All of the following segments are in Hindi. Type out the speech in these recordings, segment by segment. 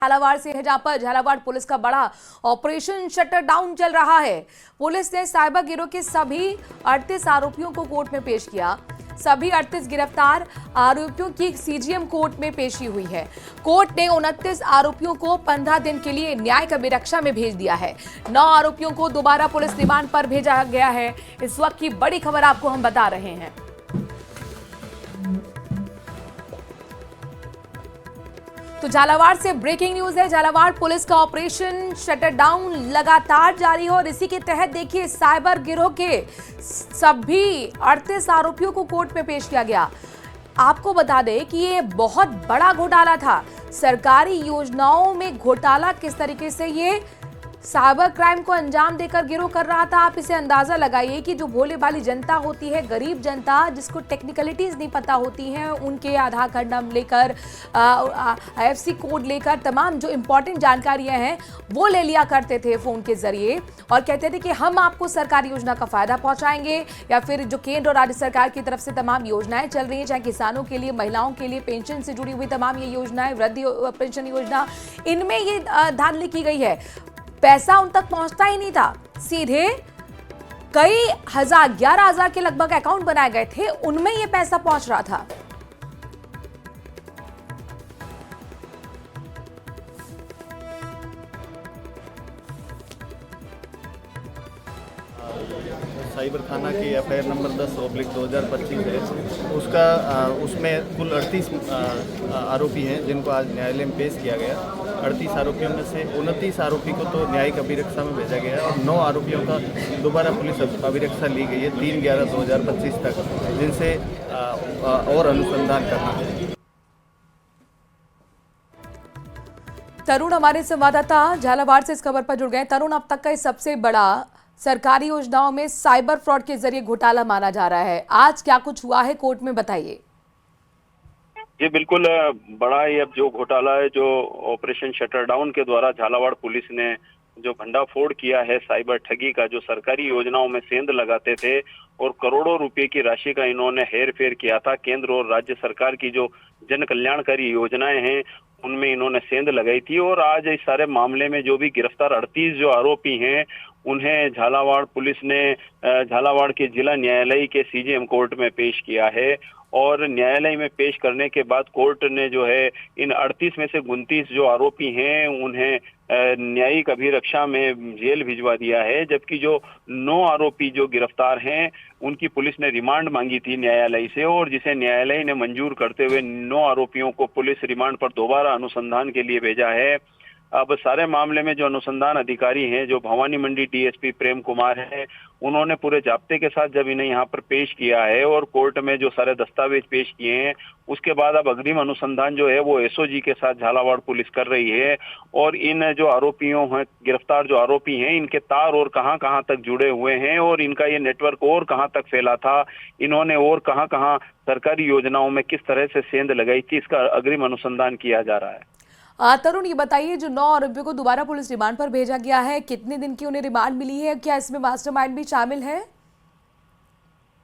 झालावाड़ से है, जहां पर झालावाड़ पुलिस का बड़ा ऑपरेशन शटर डाउन चल रहा है। पुलिस ने साइबर गिरोह के सभी 38 आरोपियों को कोर्ट में पेश किया। सभी 38 गिरफ्तार आरोपियों की सीजीएम कोर्ट में पेशी हुई है। कोर्ट ने 29 आरोपियों को 15 दिन के लिए न्यायिक अभिरक्षा में भेज दिया है। 9 आरोपियों को दोबारा पुलिस रिमांड पर भेजा गया है। इस वक्त की बड़ी खबर आपको हम बता रहे हैं। तो झालावाड़ से ब्रेकिंग न्यूज है। झालावाड़ पुलिस का ऑपरेशन शटर डाउन लगातार जारी है और इसी के तहत देखिए साइबर गिरोह के सभी 38 आरोपियों को कोर्ट में पेश किया गया। आपको बता दें कि ये बहुत बड़ा घोटाला था। सरकारी योजनाओं में घोटाला किस तरीके से ये साइबर क्राइम को अंजाम देकर गिरोह कर रहा था, आप इसे अंदाजा लगाइए कि जो भोले भाली जनता होती है, गरीब जनता जिसको टेक्निकलिटीज नहीं पता होती हैं, उनके आधार कार्ड नंबर लेकर आईएफएससी कोड लेकर तमाम जो इंपॉर्टेंट जानकारियां हैं वो ले लिया करते थे फोन के जरिए और कहते थे कि हम आपको सरकारी योजना का फायदा पहुंचाएंगे, या फिर जो केंद्र और राज्य सरकार की तरफ से तमाम योजनाएं चल रही हैं, चाहे किसानों के लिए, महिलाओं के लिए, पेंशन से जुड़ी हुई तमाम ये योजनाएं, वृद्धि पेंशन योजना, इनमें ये धांधली की गई है। पैसा उन तक पहुंचता ही नहीं था, सीधे कई हजार 11,000 के लगभग अकाउंट बनाए गए थे, उनमें ये पैसा पहुंच रहा था। साइबर थाना की एफआईआर नंबर 10/2025 है। उसमें कुल 38 आरोपी हैं जिनको आज न्यायालय में पेश किया गया। 38 आरोपियों में से 29 आरोपी को तो न्यायिक अभिरक्षा में भेजा गया है और 9 आरोपियों का दोबारा पुलिस अभिरक्षा ली गई है 3/11/2025 तक, जिनसे और अनुसंधान करना है। तरुण हमारे संवाददाता झालावाड़ से इस खबर पर जुड़ गए। तरुण, अब तक का सबसे बड़ा सरकारी योजनाओं में साइबर फ्रॉड के जरिए घोटाला माना जा रहा है। आज क्या कुछ हुआ है कोर्ट में, बताइए। जी बिल्कुल, बड़ा ही अब जो घोटाला है, जो ऑपरेशन शटर डाउन के द्वारा झालावाड़ पुलिस ने जो भंडाफोड़ किया है साइबर ठगी का, जो सरकारी योजनाओं में सेंध लगाते थे और करोड़ों रुपए की राशि का इन्होंने हेर फेर किया था। केंद्र और राज्य सरकार की जो जन कल्याणकारी योजनाएं हैं उनमें इन्होंने सेंध लगाई थी और आज इस सारे मामले में जो भी गिरफ्तार 38 जो आरोपी हैं उन्हें झालावाड़ पुलिस ने झालावाड़ के जिला न्यायालय के सीजीएम कोर्ट में पेश किया है। और न्यायालय में पेश करने के बाद कोर्ट ने जो है इन 38 में से 29 जो आरोपी हैं उन्हें न्यायिक अभिरक्षा में जेल भिजवा दिया है, जबकि जो 9 आरोपी जो गिरफ्तार हैं उनकी पुलिस ने रिमांड मांगी थी न्यायालय से और जिसे न्यायालय ने मंजूर करते हुए 9 आरोपियों को पुलिस रिमांड पर दोबारा अनुसंधान के लिए भेजा है। अब सारे मामले में जो अनुसंधान अधिकारी हैं, जो भवानी मंडी डीएसपी प्रेम कुमार है, उन्होंने पूरे जाब्ते के साथ जब इन्हें यहाँ पर पेश किया है और कोर्ट में जो सारे दस्तावेज पेश किए हैं, उसके बाद अब अग्रिम अनुसंधान जो है वो एसओजी के साथ झालावाड़ पुलिस कर रही है। और इन जो आरोपियों हैं, गिरफ्तार जो आरोपी हैं, इनके तार और कहाँ कहाँ तक जुड़े हुए हैं और इनका ये नेटवर्क और कहाँ तक फैला था, इन्होंने और कहाँ कहाँ सरकारी योजनाओं में किस तरह से सेंध लगाई थी, इसका अग्रिम अनुसंधान किया जा रहा है। तरुण, ये बताइए, जो 9 आरोपियों को दोबारा पुलिस रिमांड पर भेजा गया है, कितने दिन की उन्हें रिमांड मिली है? क्या इसमें मास्टरमाइंड भी शामिल है?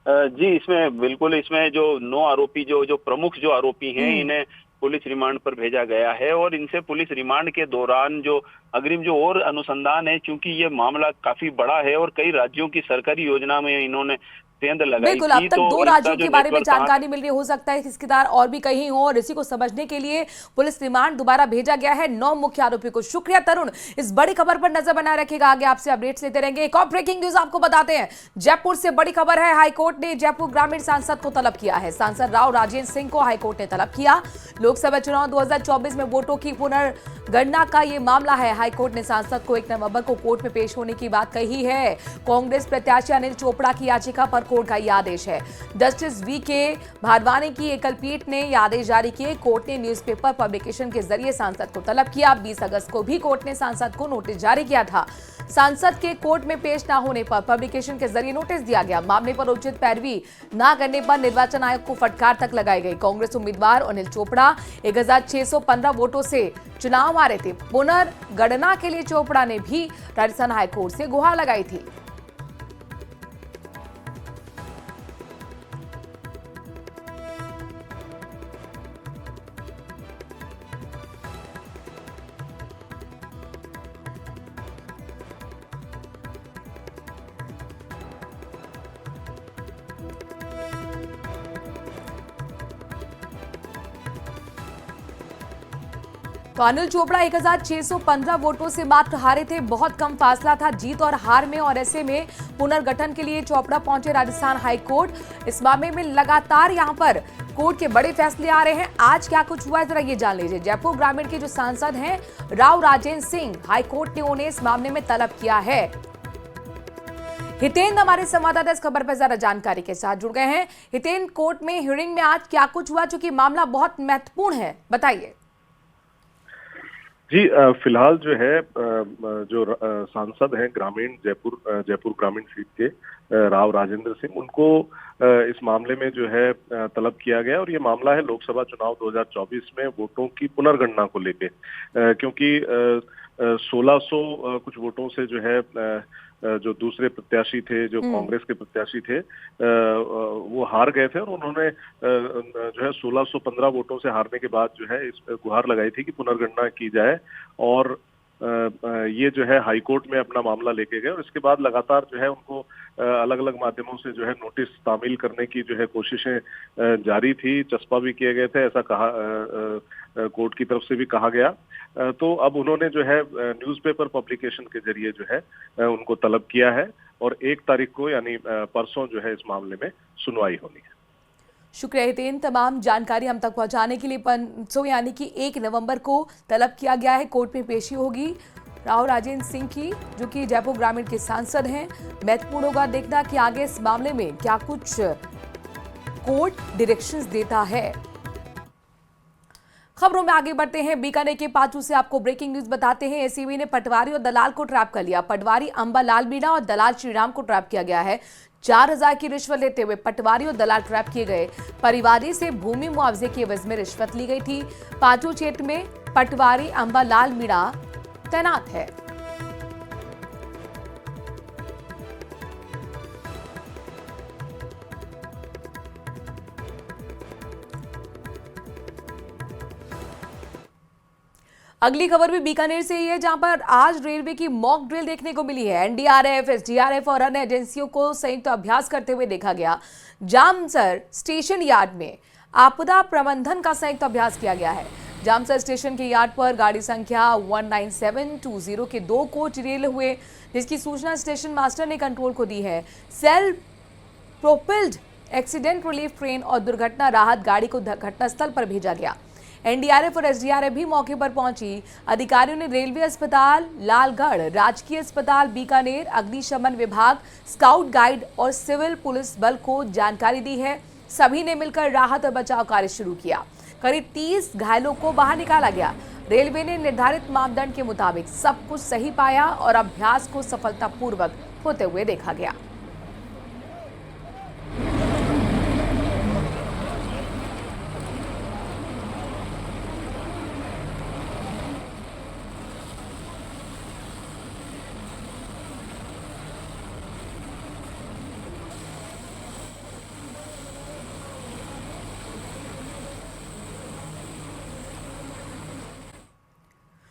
जी, इसमें बिल्कुल, इसमें जो 9 आरोपी जो प्रमुख जो आरोपी हैं इन्हें पुलिस रिमांड पर भेजा गया है और इनसे पुलिस रिमांड के दौरान जो अग्रिम जो और अनुसंधान है, क्योंकि ये मामला काफी बड़ा है और कई राज्यों की सरकारी योजना में इन्होंने सेंध लगाई बिल्कुल, अब थी, तक तो 2 राज्यों के बारे में नेटवर्क जानकारी मिल रही हो सकता है इसके तार और भी कहीं हो, और इसी को समझने के लिए पुलिस रिमांड दोबारा भेजा गया है 9 मुख्य आरोपियों को। शुक्रिया तरुण, इस बड़ी खबर पर नजर बनाए रखिएगा, आगे आपसे अपडेट्स लेते रहेंगे। एक और ब्रेकिंग न्यूज आपको बताते हैं। जयपुर से बड़ी खबर है। हाईकोर्ट ने जयपुर ग्रामीण सांसद को तलब किया है। सांसद राव राजेंद्र सिंह को हाईकोर्ट ने तलब किया। लोकसभा चुनाव 2024 में वोटों की पुनर्गणना का ये मामला है। हाईकोर्ट ने सांसद को 1 नवंबर को कोर्ट में पेश होने की बात कही है। कांग्रेस प्रत्याशी अनिल चोपड़ा की याचिका पर कोर्ट का यह आदेश है। जस्टिस वीके भाडवानी की एकल पीठ ने यह आदेश जारी किए। कोर्ट ने न्यूज़पेपर पब्लिकेशन के जरिए सांसद को तलब किया। 20 अगस्त को भी कोर्ट ने सांसद को नोटिस जारी किया था। सांसद के कोर्ट में पेश न होने पर पब्लिकेशन के जरिए नोटिस दिया गया। मामले पर उचित पैरवी न करने पर निर्वाचन आयोग को फटकार तक लगाई गई। कांग्रेस उम्मीदवार अनिल चोपड़ा 1615 वोटों से चुनाव हारे थे। पुनर्गणना के लिए चोपड़ा ने भी राजस्थान हाईकोर्ट से गुहार लगाई थी। तो अनिल चोपड़ा 1615 वोटों से मात्र हारे थे। बहुत कम फासला था जीत और हार में, और ऐसे में पुनर्गठन के लिए चोपड़ा पहुंचे राजस्थान हाई कोर्ट। इस मामले में लगातार यहां पर कोर्ट के बड़े फैसले आ रहे हैं। आज क्या कुछ हुआ है जरा ये जान लीजिए। जयपुर ग्रामीण के जो सांसद हैं राव राजेंद्र सिंह, हाई कोर्ट ने उन्हें इस मामले में तलब किया है। हितेंद्र हमारे संवाददाता इस खबर पर जरा जानकारी के साथ जुड़ गए हैं। हितेंद्र, कोर्ट में हियरिंग में आज क्या कुछ हुआ, चूंकि मामला बहुत महत्वपूर्ण है, बताइए। जी, फिलहाल जो है जो सांसद हैं ग्रामीण जयपुर ग्रामीण सीट के राव राजेंद्र सिंह, उनको इस मामले में जो है तलब किया गया, और ये मामला है लोकसभा चुनाव 2024 में वोटों की पुनर्गणना को लेके, क्योंकि 1600 कुछ वोटों से जो है जो दूसरे प्रत्याशी थे, जो कांग्रेस के प्रत्याशी थे, वो हार गए थे, और उन्होंने जो है 1615 वोटों से हारने के बाद जो है इस गुहार लगाई थी कि पुनर्गणना की जाए, और ये जो है हाई कोर्ट में अपना मामला लेके गए। और इसके बाद लगातार जो है उनको अलग अलग माध्यमों से जो है नोटिस तामील करने की जो है कोशिशें जारी थी, चस्पा भी किए गए थे, ऐसा कहा कोर्ट की तरफ से भी कहा गया। तो अब उन्होंने जो है न्यूज़पेपर पब्लिकेशन के जरिए जो है उनको तलब किया है, और 1 तारीख को यानी परसों जो है इस मामले में सुनवाई होनी है। शुक्रिया हितेन, तमाम जानकारी हम तक पहुंचाने के लिए। परसों यानी कि 1 नवंबर को तलब किया गया है, कोर्ट में पेशी होगी राव राजेंद्र सिंह की, जो कि जयपुर ग्रामीण के सांसद हैं। महत्वपूर्ण होगा देखना कि आगे इस मामले में क्या कुछ कोर्ट डायरेक्शंस देता है। खबरों में आगे बढ़ते हैं। बीकानेर के पाचू से आपको ब्रेकिंग न्यूज बताते हैं। एसीबी ने पटवारी और दलाल को ट्रैप कर लिया। पटवारी अंबालाल मीणा और दलाल श्रीराम को ट्रैप किया गया है। 4000 की रिश्वत लेते हुए पटवारी और दलाल ट्रैप किए गए। परिवादी से भूमि मुआवजे की एवज में रिश्वत ली गई थी। पाचू क्षेत्र में पटवारी अंबालाल मीणा तैनात है। अगली खबर भी बीकानेर से ही है, जहां पर आज रेलवे की मॉक ड्रिल देखने को मिली है। एनडीआरएफ, एसडीआरएफ और अन्य एजेंसियों को संयुक्त अभ्यास करते हुए देखा गया। जामसर स्टेशन यार्ड में आपदा प्रबंधन का संयुक्त अभ्यास किया गया है। जामसर स्टेशन के यार्ड पर गाड़ी संख्या 19720 के 2 कोच रेल हुए, जिसकी सूचना स्टेशन मास्टर ने कंट्रोल को दी है। Self propelled accident relief train और दुर्घटना राहत गाड़ी को घटनास्थल पर भेजा गया। एनडीआरएफ और एसडीआरएफ भी मौके पर पहुंची। अधिकारियों ने रेलवे अस्पताल लालगढ़, राजकीय अस्पताल बीकानेर, अग्निशमन विभाग, स्काउट गाइड और सिविल पुलिस बल को जानकारी दी है। सभी ने मिलकर राहत और बचाव कार्य शुरू किया। करीब 30 घायलों को बाहर निकाला गया। रेलवे ने निर्धारित मापदंड के मुताबिक सब कुछ सही पाया और अभ्यास को सफलतापूर्वक होते हुए देखा गया।